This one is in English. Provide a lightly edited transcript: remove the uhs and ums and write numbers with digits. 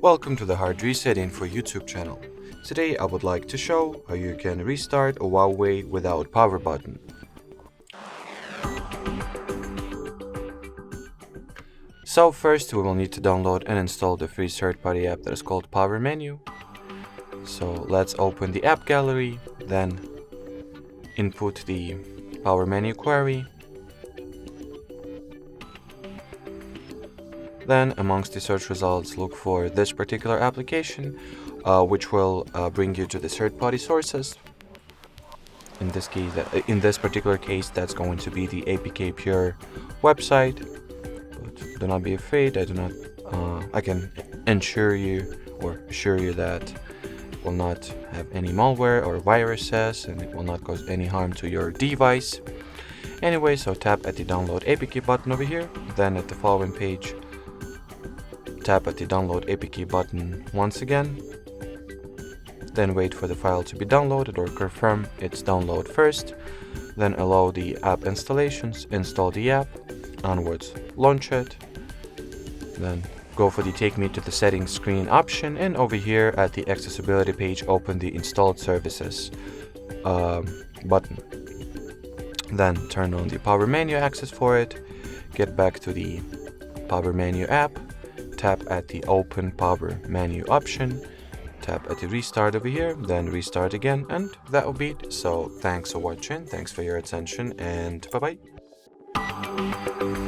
Welcome to the HardReset.Info YouTube channel. Today I would like to show how you can restart a HUAWEI without power button. So first we will need to download and install the free third-party app that is called Power Menu. So let's open the app gallery, then input the Power Menu query. Then amongst the search results, look for this particular application, which will bring you to the third-party sources. In this particular case, that's going to be the APK Pure website. But do not be afraid. I can assure you that it will not have any malware or viruses, and it will not cause any harm to your device. Anyway, so tap at the download APK button over here. Then at the following page, tap at the download APK button once again, then wait for the file to be downloaded or confirm its download first, then allow the app installations, install the app, onwards launch it, then go for the take me to the settings screen option, and over here at the accessibility page open the installed services button. Then turn on the Power Menu access for it, get back to the Power Menu app, tap at the Open Power Menu option, tap at the restart over here, then restart again, and that will be it. So thanks for watching, thanks for your attention, and bye bye.